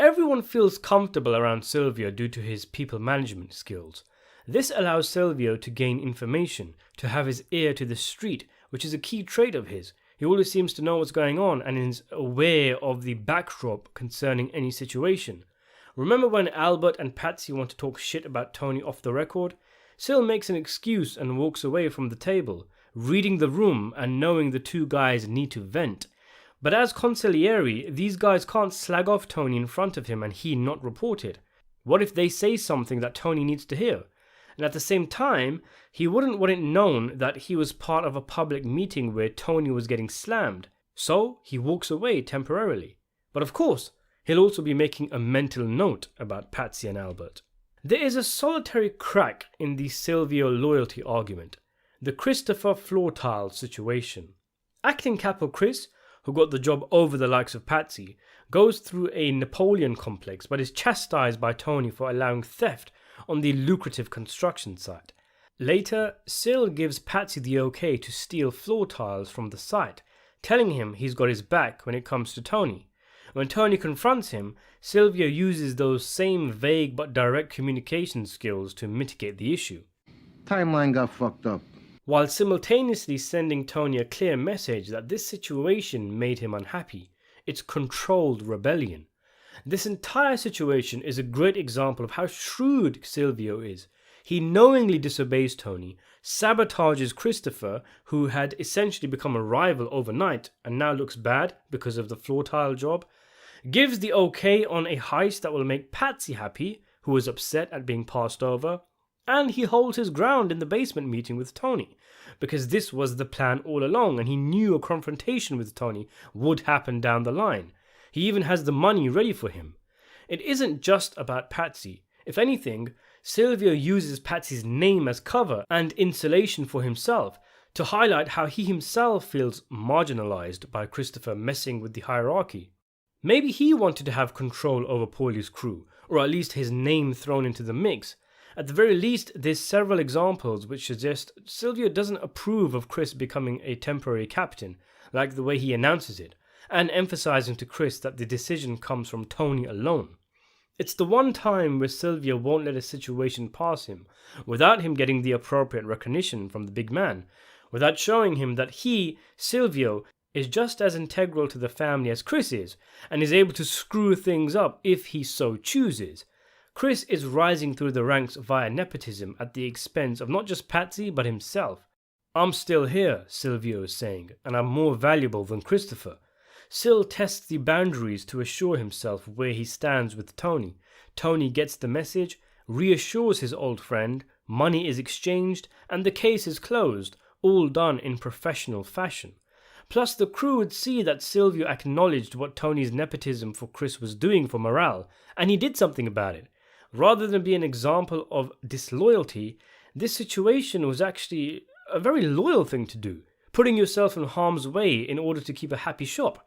Everyone feels comfortable around Silvio due to his people management skills. This allows Silvio to gain information, to have his ear to the street, which is a key trait of his. He always seems to know what's going on and is aware of the backdrop concerning any situation. Remember when Albert and Patsy want to talk shit about Tony off the record? Sil makes an excuse and walks away from the table, reading the room and knowing the two guys need to vent. But as consigliere, these guys can't slag off Tony in front of him and he not report it. What if they say something that Tony needs to hear? And at the same time, he wouldn't want it known that he was part of a public meeting where Tony was getting slammed. So he walks away temporarily. But of course, he'll also be making a mental note about Patsy and Albert. There is a solitary crack in the Silvio loyalty argument, the Christopher floor tile situation. Acting capo Chris, who got the job over the likes of Patsy, goes through a Napoleon complex but is chastised by Tony for allowing theft on the lucrative construction site. Later, Sil gives Patsy the okay to steal floor tiles from the site, telling him he's got his back when it comes to Tony. When Tony confronts him, Silvio uses those same vague but direct communication skills to mitigate the issue. Timeline got fucked up. While simultaneously sending Tony a clear message that this situation made him unhappy. It's controlled rebellion. This entire situation is a great example of how shrewd Silvio is. He knowingly disobeys Tony, sabotages Christopher, who had essentially become a rival overnight and now looks bad because of the floor tile job, gives the okay on a heist that will make Patsy happy, who was upset at being passed over, and he holds his ground in the basement meeting with Tony, because this was the plan all along and he knew a confrontation with Tony would happen down the line. He even has the money ready for him. It isn't just about Patsy. If anything, Silvio uses Patsy's name as cover and insulation for himself to highlight how he himself feels marginalized by Christopher messing with the hierarchy. Maybe he wanted to have control over Paulie's crew, or at least his name thrown into the mix. At the very least, there's several examples which suggest Silvio doesn't approve of Chris becoming a temporary captain, like the way he announces it, and emphasizing to Chris that the decision comes from Tony alone. It's the one time where Silvio won't let a situation pass him, without him getting the appropriate recognition from the big man, without showing him that he, Silvio, is just as integral to the family as Chris is, and is able to screw things up if he so chooses. Chris is rising through the ranks via nepotism at the expense of not just Patsy but himself. I'm still here, Silvio is saying, and I'm more valuable than Christopher. Sil tests the boundaries to assure himself where he stands with Tony. Tony gets the message, reassures his old friend, money is exchanged, and the case is closed, all done in professional fashion. Plus, the crew would see that Silvio acknowledged what Tony's nepotism for Chris was doing for morale, and he did something about it. Rather than be an example of disloyalty, this situation was actually a very loyal thing to do, putting yourself in harm's way in order to keep a happy shop.